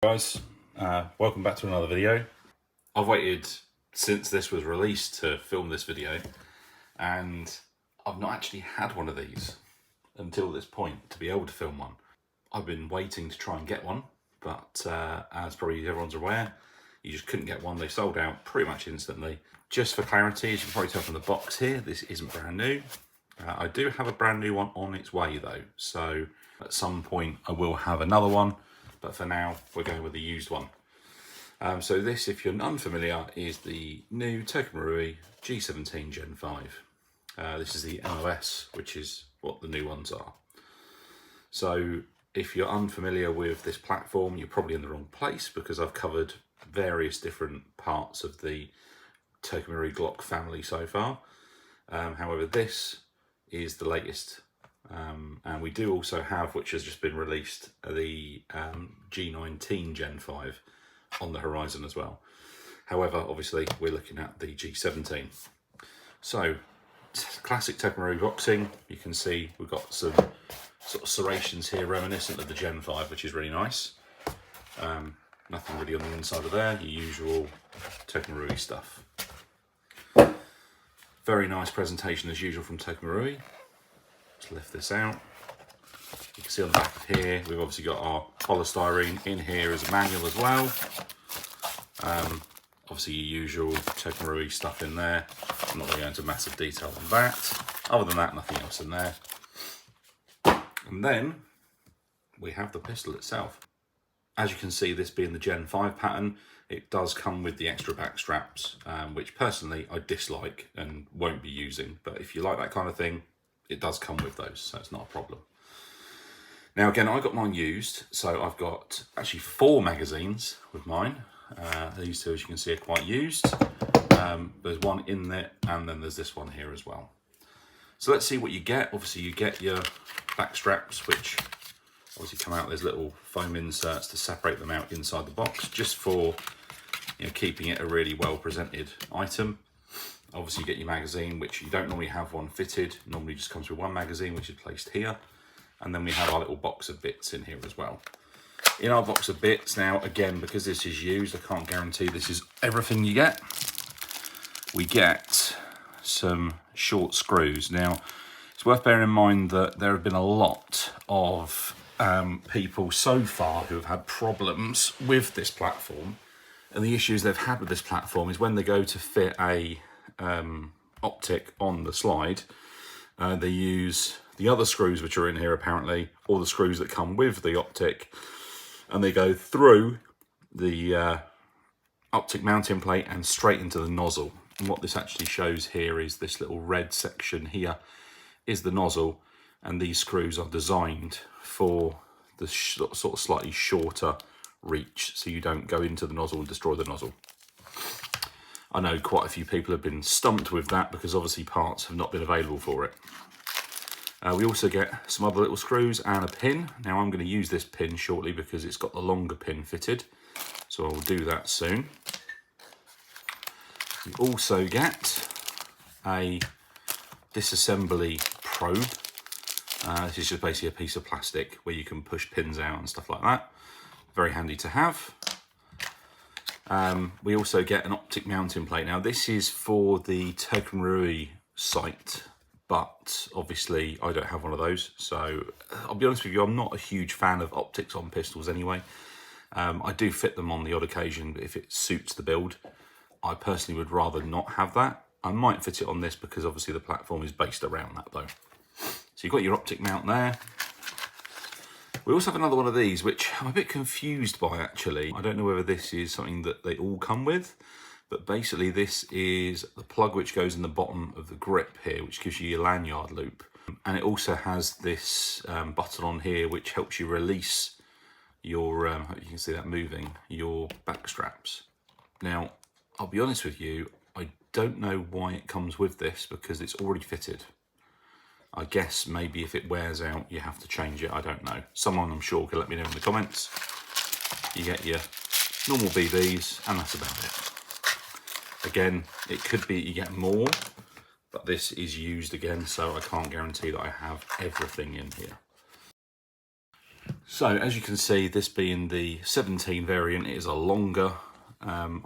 Guys, welcome back to another video. I've waited since this was released to film this video, and I've not actually had one of these until this point to be able to film one. I've been waiting to try and get one, but as probably everyone's aware, you just couldn't get one. They sold out pretty much instantly. Just for clarity, as you can probably tell from the box here, this isn't brand new. I do have a brand new one on its way though, so at some point I will have another one. But for now, we're going with the used one. So this, if you're unfamiliar, is the new Marui G17 Gen5. This is the MOS, which is what the new ones are. So if you're unfamiliar with this platform, you're probably in the wrong place, because I've covered various different parts of the Marui Glock family so far. However, this is the latest. And we do also have, which has just been released, the G19 Gen5 on the horizon as well. However, obviously we're looking at the G17. So classic Marui boxing. You can see we've got some sort of serrations here reminiscent of the Gen5, which is really nice. Nothing really on the inside of there, your usual Marui stuff. Very nice presentation as usual from Marui. Lift this out. You can see on the back of here we've obviously got our polystyrene. In here is a manual as well. Obviously your usual Marui stuff in there. I'm not going to go into massive detail on that. Other than that, nothing else in there. And then we have the pistol itself. As you can see, this being the Gen5 pattern, it does come with the extra back straps, which personally I dislike and won't be using. But if you like that kind of thing, it does come with those, so it's not a problem. Now again, I got mine used, so I've got actually 4 magazines with mine. These two, as you can see, are quite used. There's one in there, and then there's this one here as well. So let's see what you get. Obviously you get your back straps, which obviously come out. There's little foam inserts to separate them out inside the box, just for keeping it a really well presented item. Obviously you get your magazine, which you don't normally have one fitted. Normally just comes with one magazine, which is placed here. And then we have our little box of bits in here as well. In our box of bits now, again, because this is used, I can't guarantee this is everything you get. We get some short screws. Now, it's worth bearing in mind that there have been a lot of people so far who have had problems with this platform. And the issues they've had with this platform is when they go to fit a Optic on the slide, they use the other screws which are in here apparently, or the screws that come with the Optic, and they go through the Optic mounting plate and straight into the nozzle. And what this actually shows here is this little red section here is the nozzle, and these screws are designed for the sort of slightly shorter reach, so you don't go into the nozzle and destroy the nozzle. I know quite a few people have been stumped with that because obviously parts have not been available for it. We also get some other little screws and a pin. Now I'm going to use this pin shortly because it's got the longer pin fitted, so I'll do that soon. We also get a disassembly probe. This is just basically a piece of plastic where you can push pins out and stuff like that. Very handy to have. We also get an Optic mounting plate. Now this is for the Marui site, but obviously I don't have one of those. So I'll be honest with you, I'm not a huge fan of Optics on pistols anyway. I do fit them on the odd occasion if it suits the build. I personally would rather not have that. I might fit it on this because obviously the platform is based around that though. So you've got your Optic mount there. We also have another one of these, which I'm a bit confused by actually. I don't know whether this is something that they all come with, but basically this is the plug which goes in the bottom of the grip here, which gives you your lanyard loop. And it also has this button on here, which helps you release your, you can see that moving, your back straps. Now, I'll be honest with you, I don't know why it comes with this because it's already fitted. I guess maybe if it wears out, you have to change it. I don't know. Someone, I'm sure, can let me know in the comments. You get your normal BBs, and that's about it. Again, it could be you get more, but this is used again, so I can't guarantee that I have everything in here. So as you can see, this being the 17 variant, it is a longer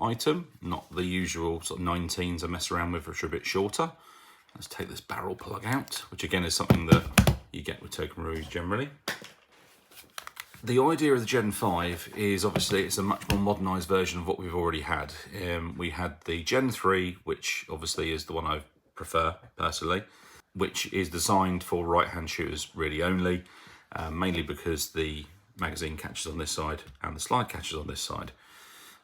item, not the usual sort of 19s I mess around with, which are a bit shorter. Let's take this barrel plug out, which again is something that you get with Token Marui generally. The idea of the Gen 5 is obviously it's a much more modernised version of what we've already had. We had the Gen 3, which obviously is the one I prefer personally, which is designed for right-hand shooters really only, mainly because the magazine catches on this side and the slide catches on this side.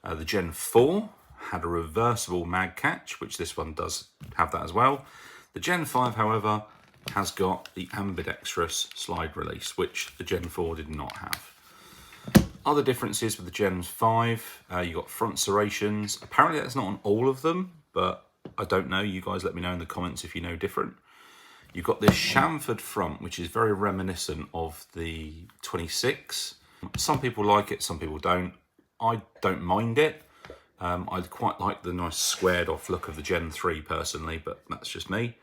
The Gen 4 had a reversible mag catch, which this one does have that as well. The Gen 5, however, has got the ambidextrous slide release, which the Gen 4 did not have. Other differences with the Gen 5, you got front serrations. Apparently that's not on all of them, but I don't know. You guys let me know in the comments if you know different. You've got this chamfered front, which is very reminiscent of the 26. Some people like it, some people don't. I don't mind it. I quite like the nice squared off look of the Gen 3 personally, but that's just me.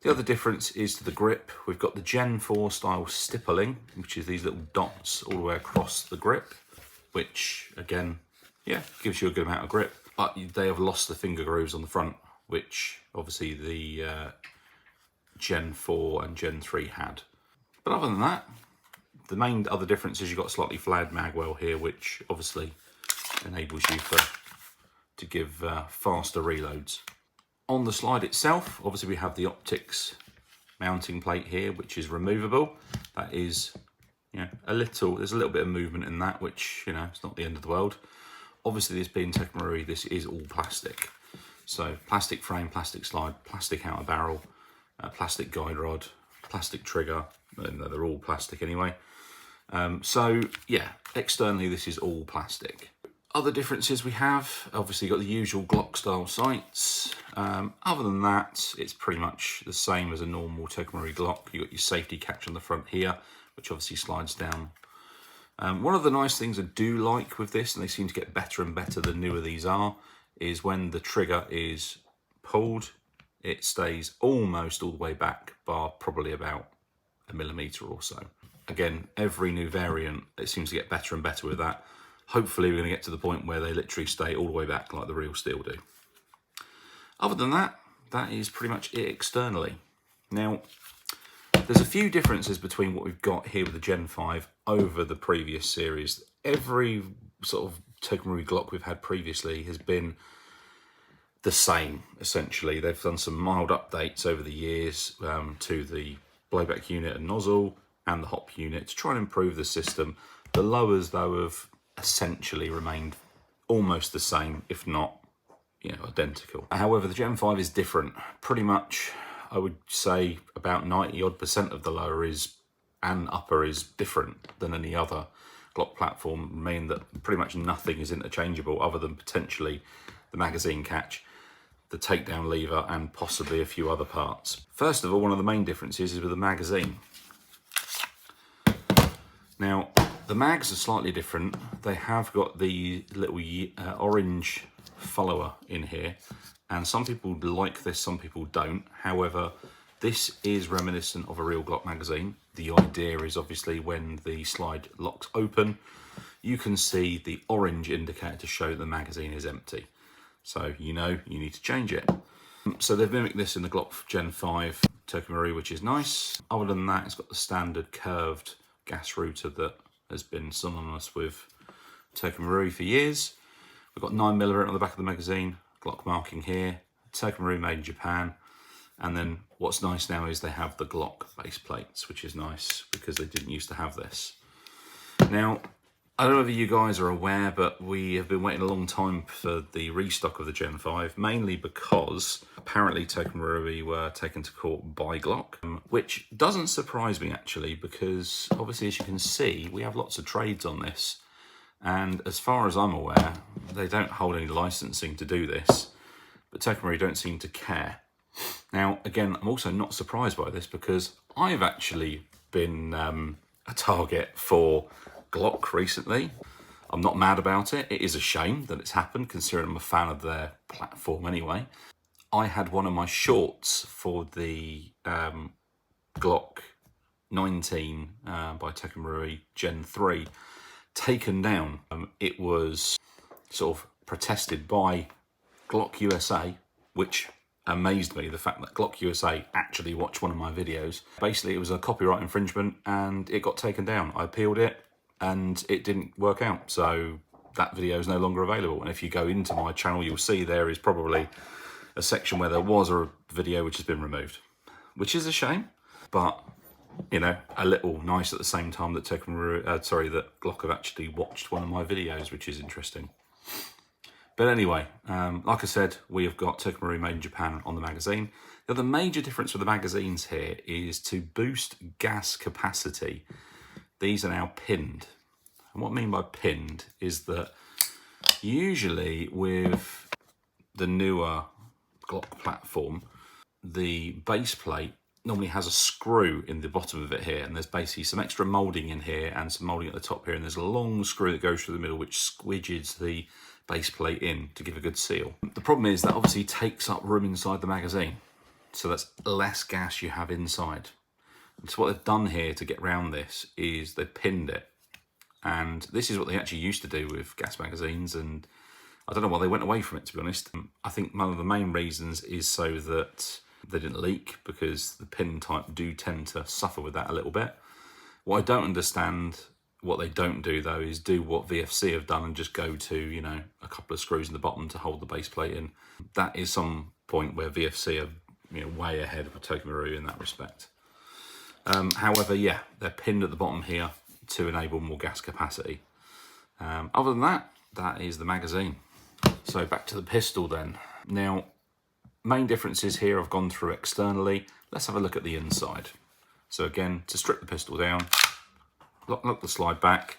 The other difference is to the grip. We've got the Gen 4 style stippling, which is these little dots all the way across the grip, which again, yeah, gives you a good amount of grip. But they have lost the finger grooves on the front, which obviously the Gen 4 and Gen 3 had. But other than that, the main other difference is you've got a slightly flared magwell here, which obviously enables you to give faster reloads. On the slide itself, obviously we have the Optics mounting plate here, which is removable. That is, you know, there's a little bit of movement in that, which, you know, it's not the end of the world. Obviously, this being Token Marui, this is all plastic. So plastic frame, plastic slide, plastic outer barrel, plastic guide rod, plastic trigger. They're all plastic anyway. So yeah, externally this is all plastic. Other differences we have, obviously got the usual Glock style sights. Other than that, it's pretty much the same as a normal Token Marui Glock. You've got your safety catch on the front here, which obviously slides down. One of the nice things I do like with this, and they seem to get better and better the newer these are, is when the trigger is pulled, it stays almost all the way back, bar probably about a millimetre or so. Again, every new variant, it seems to get better and better with that. Hopefully we're going to get to the point where they literally stay all the way back like the real steel do. Other than that, that is pretty much it externally. Now, there's a few differences between what we've got here with the Gen 5 over the previous series. Every sort of Token Marui Glock we've had previously has been the same, essentially. They've done some mild updates over the years to the blowback unit and nozzle and the hop unit to try and improve the system. The lowers, though, have essentially remained almost the same, if not, you know, identical. However, the Gen 5 is different. Pretty much, I would say about 90% of the lower and upper is different than any other Glock platform, meaning that pretty much nothing is interchangeable other than potentially the magazine catch, the takedown lever, and possibly a few other parts. First of all, one of the main differences is with the magazine. Now, the mags are slightly different. They have got the little orange follower in here, and some people like this, some people don't. However, this is reminiscent of a real Glock magazine. The idea is obviously when the slide locks open, you can see the orange indicator to show the magazine is empty. So you know you need to change it. So they've mimicked this in the Glock Gen 5 Token Marui, which is nice. Other than that, it's got the standard curved gas router that has been synonymous with Token Marui for years. We've got 9mm on the back of the magazine, Glock marking here, Token Marui made in Japan. And then what's nice now is they have the Glock base plates, which is nice because they didn't used to have this. Now, I don't know whether you guys are aware, but we have been waiting a long time for the restock of the Gen 5, mainly because apparently Token Marui were taken to court by Glock, which doesn't surprise me actually, because obviously, as you can see, we have lots of trades on this. And as far as I'm aware, they don't hold any licensing to do this, but Token Marui don't seem to care. Now, again, I'm also not surprised by this because I've actually been a target for Glock recently. I'm not mad about it. It is a shame that it's happened, considering I'm a fan of their platform anyway. I had one of my shorts for the Glock 19 by Marui Gen5 taken down. It was sort of protested by Glock USA, which amazed me, the fact that Glock USA actually watched one of my videos. Basically, it was a copyright infringement and it got taken down. I appealed it and it didn't work out, so that video is no longer available. And if you go into my channel, you'll see there is probably a section where there was a video which has been removed, which is a shame, but you know, a little nice at the same time that that Glock have actually watched one of my videos, which is interesting. But anyway, like I said, we have got Marui made in Japan on the magazine. The other major difference with the magazines here is to boost gas capacity. These are now pinned. And what I mean by pinned is that usually with the newer Glock platform, the base plate normally has a screw in the bottom of it here, and there's basically some extra moulding in here and some moulding at the top here, and there's a long screw that goes through the middle which squidges the base plate in to give a good seal. The problem is that obviously takes up room inside the magazine, so that's less gas you have inside. And so what they've done here to get around this is they've pinned it, and this is what they actually used to do with gas magazines, and I don't know why they went away from it, to be honest. I think one of the main reasons is so that they didn't leak, because the pin type do tend to suffer with that a little bit. What I don't understand, what they don't do though, is do what VFC have done and just go to, you know, a couple of screws in the bottom to hold the base plate in. That is some point where VFC are, you know, way ahead of Marui in that respect. However, yeah, they're pinned at the bottom here to enable more gas capacity. Other than that, that is the magazine. So back to the pistol then. Now, main differences here I've gone through externally. Let's have a look at the inside. So again, to strip the pistol down, lock the slide back.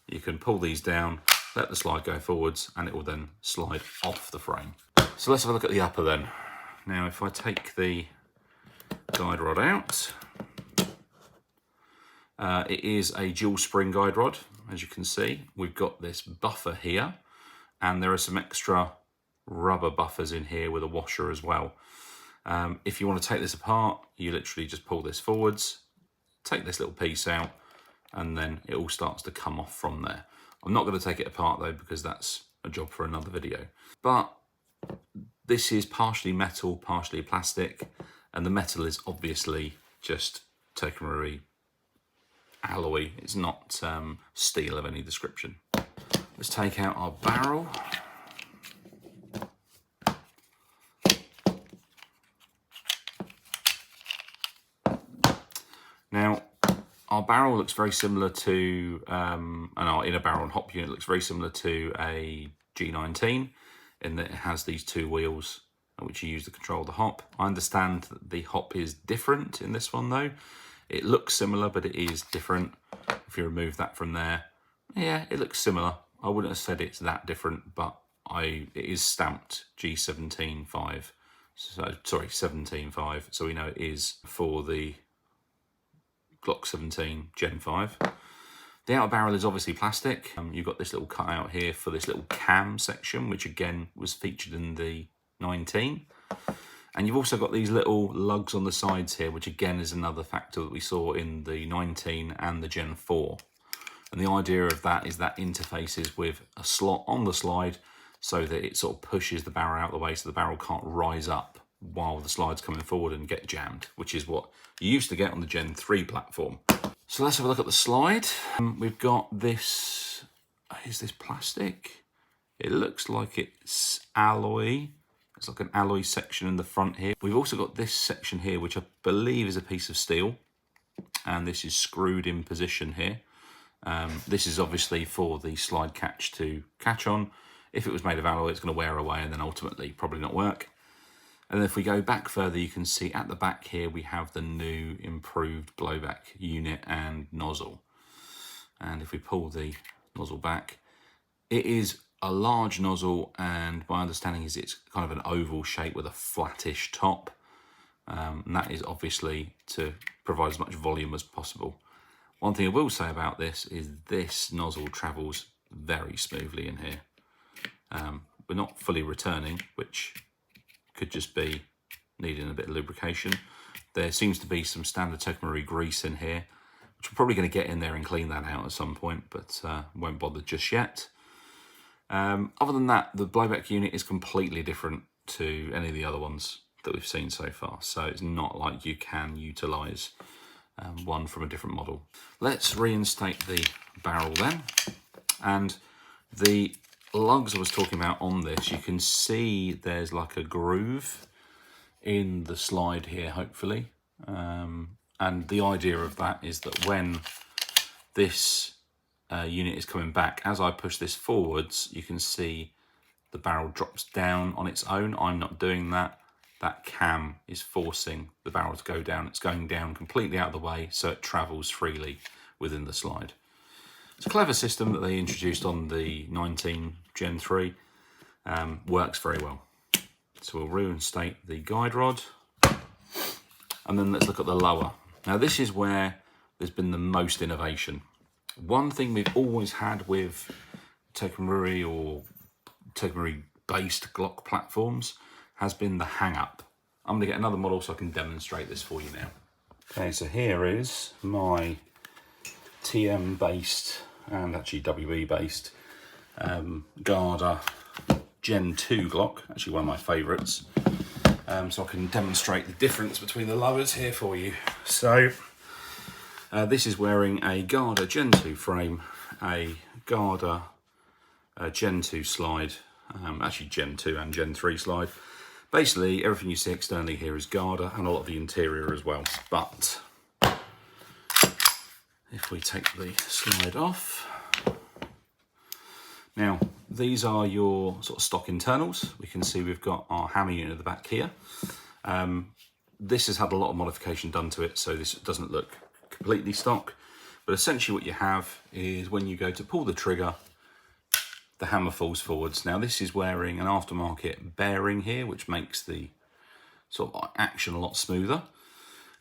You can pull these down, let the slide go forwards, and it will then slide off the frame. So let's have a look at the upper then. Now, if I take the guide rod out, it is a dual spring guide rod. As you can see, we've got this buffer here, and there are some extra rubber buffers in here with a washer as well. If you want to take this apart, you literally just pull this forwards, take this little piece out, and then it all starts to come off from there. I'm not going to take it apart though, because that's a job for another video. But this is partially metal, partially plastic, and the metal is obviously just Marui alloy. It's not steel of any description. Let's take out our barrel. Now, our barrel looks very similar to, and our inner barrel and hop unit looks very similar to a G19, in that it has these two wheels which you use to control the hop. I understand that the hop is different in this one though. It looks similar, but it is different. If you remove that from there, yeah, it looks similar. I wouldn't have said it's that different, but it is stamped G17 so sorry, 17.5, so we know it is for the Glock 17 Gen 5. The outer barrel is obviously plastic. You've got this little cutout here for this little cam section, which again was featured in the 19. And you've also got these little lugs on the sides here, which again is another factor that we saw in the 19 and the Gen 4. And the idea of that is that interfaces with a slot on the slide so that it sort of pushes the barrel out of the way so the barrel can't rise up while the slide's coming forward and get jammed, which is what you used to get on the Gen 3 platform. So let's have a look at the slide. We've got this, is this plastic? It looks like it's alloy. It's like an alloy section in the front here. We've also got this section here, which I believe is a piece of steel. And this is screwed in position here. This is obviously for the slide catch to catch on. If it was made of alloy, it's going to wear away and then ultimately probably not work. And then if we go back further, you can see at the back here, we have the new improved blowback unit and nozzle. And if we pull the nozzle back, it is a large nozzle, and my understanding is it's kind of an oval shape with a flattish top. And that is obviously to provide as much volume as possible. One thing I will say about this is this nozzle travels very smoothly in here. We're not fully returning, which could just be needing a bit of lubrication. There seems to be some standard Marui grease in here, which we're probably going to get in there and clean that out at some point, but won't bother just yet. Other than that, the blowback unit is completely different to any of the other ones that we've seen so far, so it's not like you can utilise one from a different model. Let's reinstate the barrel then, and the lugs I was talking about on this, you can see there's like a groove in the slide here, hopefully, and the idea of that is that when this unit is coming back, as I push this forwards, you can see the barrel drops down on its own. I'm not doing that. That cam is forcing the barrel to go down. It's going down completely out of the way, so it travels freely within the slide. It's a clever system that they introduced on the 19 Gen 3. Works very well. So we'll reinstate the guide rod, and then let's look at the lower. Now this is where there's been the most innovation. One thing we've always had with Marui or Marui based Glock platforms has been the hang up. I'm going to get another model so I can demonstrate this for you now. Okay, so here is my TM based and actually WE based Garda Gen 2 Glock, actually one of my favourites. So I can demonstrate the difference between the lowers here for you. So this is wearing a Garda Gen 2 frame, a Garda Gen 2 slide, actually Gen 2 and Gen 3 slide. Basically, everything you see externally here is Garda and a lot of the interior as well. But if we take the slide off, now these are your sort of stock internals. We can see we've got our hammer unit at the back here. This has had a lot of modification done to it, so this doesn't look completely stock. But essentially what you have is when you go to pull the trigger, the hammer falls forwards. Now this is wearing an aftermarket bearing here, which makes the sort of action a lot smoother.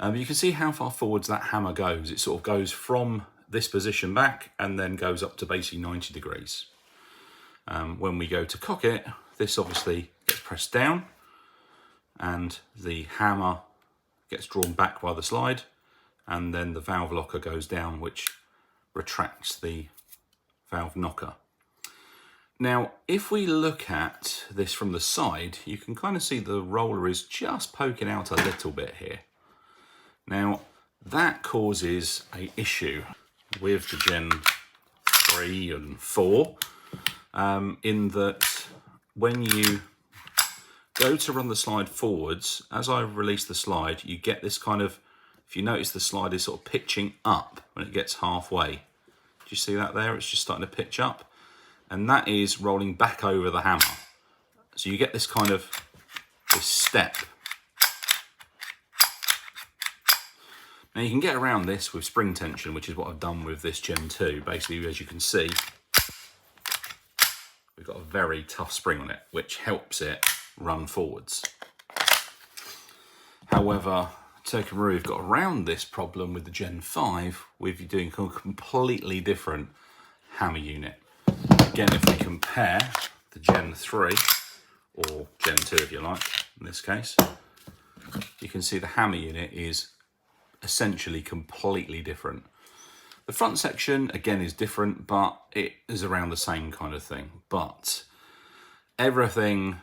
You can see how far forwards that hammer goes. It sort of goes from this position back and then goes up to basically 90 degrees. When we go to cock it, this obviously gets pressed down and the hammer gets drawn back by the slide, and then the valve locker goes down, which retracts the valve knocker. Now, if we look at this from the side, you can kind of see the roller is just poking out a little bit here. Now, that causes an issue with the Gen 3 and 4, in that when you go to run the slide forwards, as I release the slide, you get this kind of, if you notice the slide is sort of pitching up when it gets halfway. Do you see that there? It's just starting to pitch up. And that is rolling back over the hammer. So you get this kind of, this step. Now you can get around this with spring tension, which is what I've done with this Gen 2. Basically, as you can see, we've got a very tough spring on it, which helps it run forwards. However, Marui have got around this problem with the Gen 5 with you doing a completely different hammer unit. Again, if we compare the Gen 3, or Gen 2 if you like, in this case, you can see the hammer unit is essentially completely different. The front section, again, is different, but it is around the same kind of thing. But everything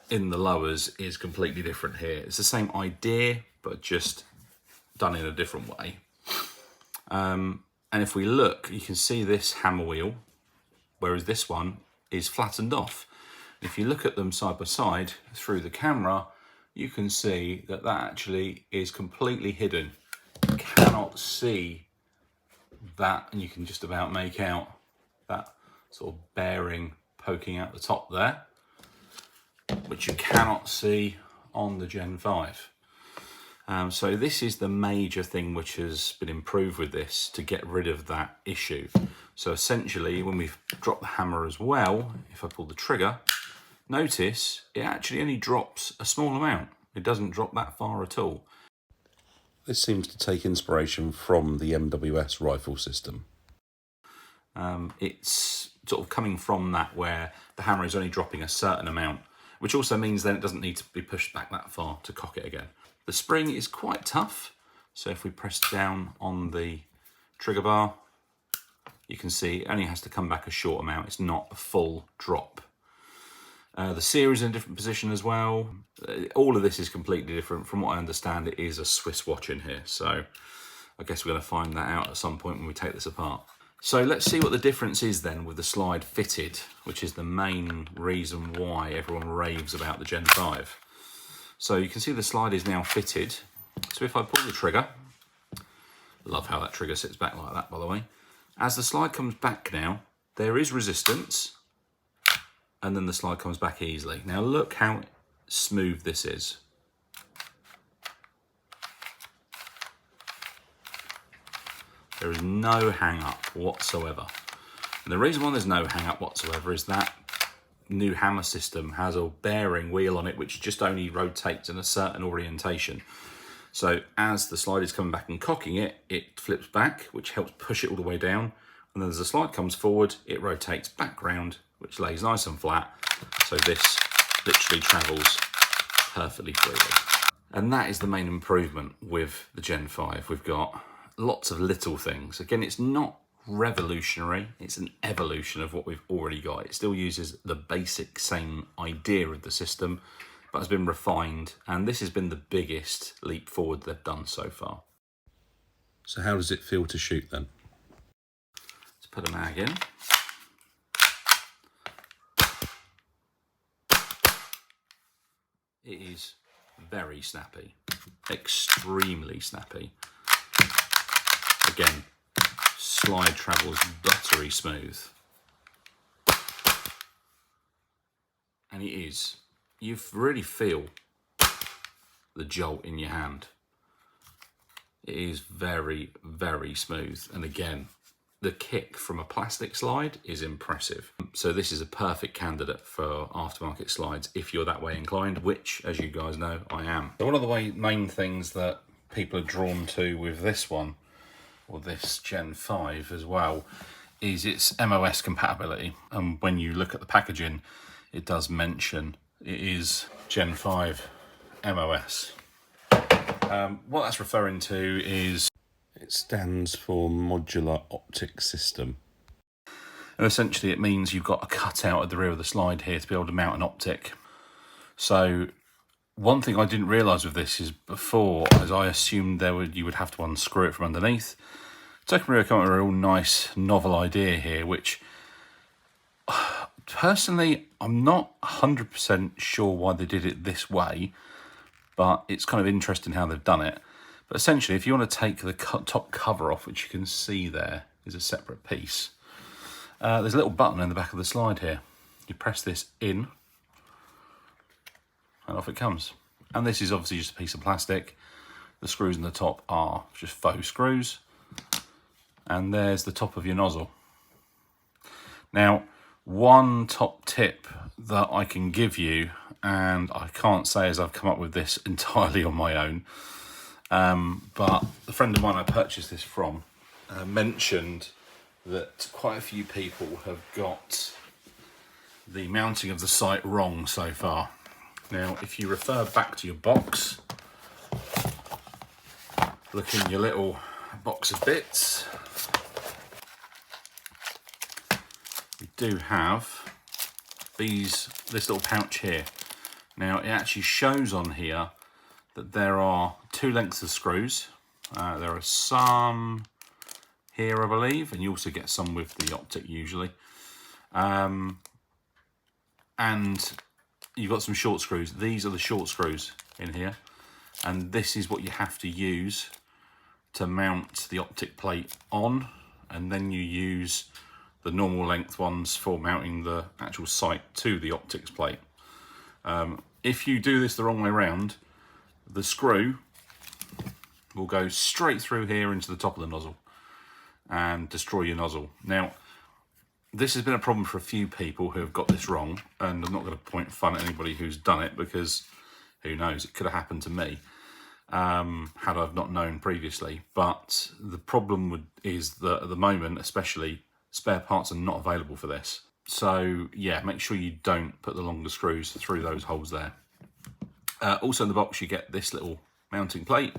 in the lowers is completely different here. It's the same idea, but just done in a different way. And if we look, you can see this hammer wheel, whereas this one is flattened off. If you look at them side by side through the camera, you can see that that actually is completely hidden. You cannot see that, and you can just about make out that sort of bearing poking out the top there, which you cannot see on the Gen 5. So this is the major thing which has been improved with this to get rid of that issue. So essentially, when we've dropped the hammer as well, if I pull the trigger, notice it actually only drops a small amount. It doesn't drop that far at all. This seems to take inspiration from the MWS rifle system. It's sort of coming from that, where the hammer is only dropping a certain amount, which also means then it doesn't need to be pushed back that far to cock it again. The spring is quite tough, so if we press down on the trigger bar, you can see it only has to come back a short amount. It's not a full drop. The sear is in a different position as well. All of this is completely different. From what I understand, it is a Swiss watch in here, so I guess we're going to find that out at some point when we take this apart. So let's see what the difference is then with the slide fitted, which is the main reason why everyone raves about the Gen 5. So you can see the slide is now fitted. So if I pull the trigger, love how that trigger sits back like that, by the way. As the slide comes back now, there is resistance, and then the slide comes back easily. Now look how smooth this is. There is no hang up whatsoever. And the reason why there's no hang up whatsoever is that new hammer system has a bearing wheel on it which just only rotates in a certain orientation. So as the slide is coming back and cocking it, it flips back, which helps push it all the way down. And then as the slide comes forward, it rotates back round, which lays nice and flat. So this literally travels perfectly freely. And that is the main improvement with the Gen 5. We've got lots of little things. Again, it's not revolutionary, it's an evolution of what we've already got. It still uses the basic same idea of the system, but has been refined, and this has been the biggest leap forward they've done so far. So how does it feel to shoot then? Let's put a mag in. It is very snappy, extremely snappy. Again, slide travels buttery smooth. And it is, you really feel the jolt in your hand. It is very, very smooth. And again, the kick from a plastic slide is impressive. So this is a perfect candidate for aftermarket slides if you're that way inclined, which, as you guys know, I am. So one of the main things that people are drawn to with this one, or this Gen 5 as well, is its MOS compatibility. And when you look at the packaging, it does mention it is Gen 5 MOS. What that's referring to is it stands for Modular Optic System. And essentially it means you've got a cutout at the rear of the slide here to be able to mount an optic. So one thing I didn't realise with this is before, as I assumed you would have to unscrew it from underneath. Tokyo come up with a real nice novel idea here, which personally I'm not 100% sure why they did it this way, but it's kind of interesting how they've done it. But essentially, if you want to take the top cover off, which you can see there is a separate piece, there's a little button in the back of the slide here. You press this in, and off it comes. And this is obviously just a piece of plastic. The screws in the top are just faux screws. And there's the top of your nozzle. Now, one top tip that I can give you, and I can't say as I've come up with this entirely on my own, but a friend of mine I purchased this from mentioned that quite a few people have got the mounting of the sight wrong so far. Now, if you refer back to your box, look in your little box of bits, we do have this little pouch here. Now, it actually shows on here that there are 2 lengths of screws. There are some here, I believe, and you also get some with the Optic usually. And you've got some short screws. These are the short screws in here, and this is what you have to use to mount the Optic plate on, and then you use the normal length ones for mounting the actual sight to the Optics plate. If you do this the wrong way around, the screw will go straight through here into the top of the nozzle and destroy your nozzle. Now, this has been a problem for a few people who have got this wrong, and I'm not going to point fun at anybody who's done it, because who knows, it could have happened to me had I've not known previously. But the problem is that at the moment, especially, spare parts are not available for this. So yeah, make sure you don't put the longer screws through those holes there. Also in the box you get this little mounting plate,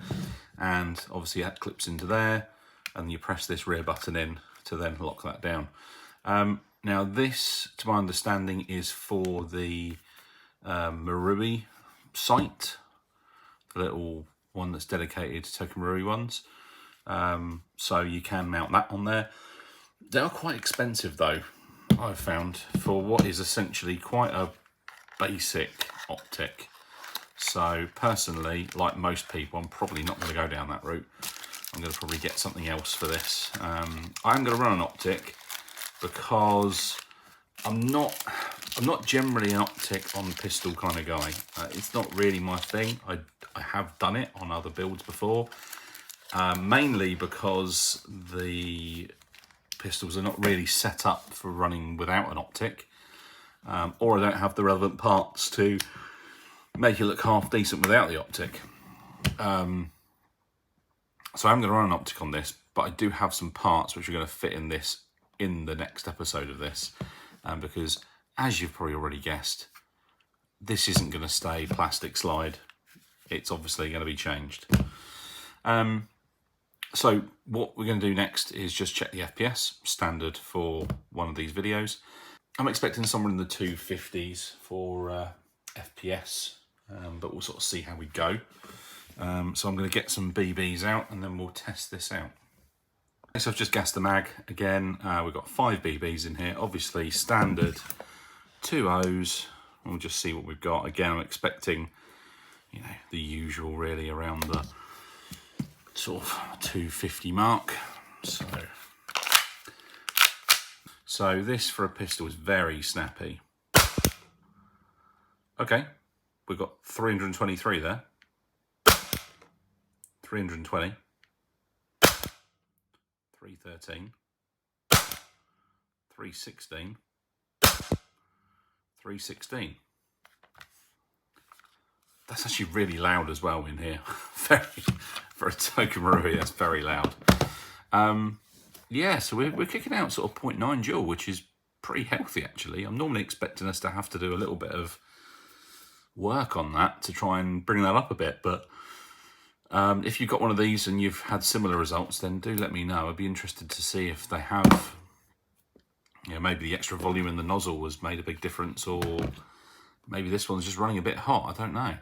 and obviously that clips into there, and you press this rear button in to then lock that down. Now this, to my understanding, is for the Marui site, the little one that's dedicated to Token Marui ones. So you can mount that on there. They are quite expensive though, I've found, for what is essentially quite a basic optic. So personally, like most people, I'm probably not going to go down that route. I'm going to probably get something else for this. I'm going to run an optic because I'm not generally an optic on pistol kind of guy. It's not really my thing. I have done it on other builds before, mainly because the pistols are not really set up for running without an optic, or I don't have the relevant parts to make it look half decent without the optic. So I'm going to run an optic on this, but I do have some parts which are going to fit in this in the next episode of this, because as you've probably already guessed, this isn't going to stay plastic slide. It's obviously going to be changed. So what we're going to do next is just check the FPS, standard for one of these videos. I'm expecting somewhere in the 250s for FPS, but we'll sort of see how we go. So I'm going to get some BBs out and then we'll test this out. So I've just gassed the mag again. We've got 5 BBs in here, obviously standard 2 O's. We'll just see what we've got. Again, I'm expecting, you know, the usual really around the sort of 250 mark. So this for a pistol is very snappy. Okay, we've got 323 there. 320. 313. 316. 316. That's actually really loud as well in here. Very, for a Token Marui, that's very loud. Yeah, so we're kicking out sort of 0.9 joule, which is pretty healthy actually. I'm normally expecting us to have to do a little bit of work on that to try and bring that up a bit, but if you've got one of these and you've had similar results, then do let me know. I'd be interested to see if they have, you know, maybe the extra volume in the nozzle has made a big difference, or maybe this one's just running a bit hot. I don't know.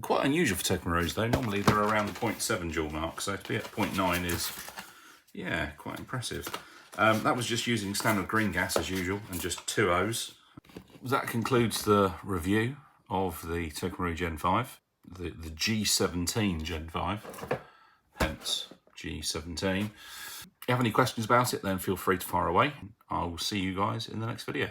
Quite unusual for Token Maruis though. Normally they're around the 0.7 joule mark, so to be at 0.9 is, yeah, quite impressive. That was just using standard green gas as usual and just 2 O's. That concludes the review of the Token Marui Gen 5. The G17 Gen 5, hence G17. If you have any questions about it, then feel free to fire away. I will see you guys in the next video.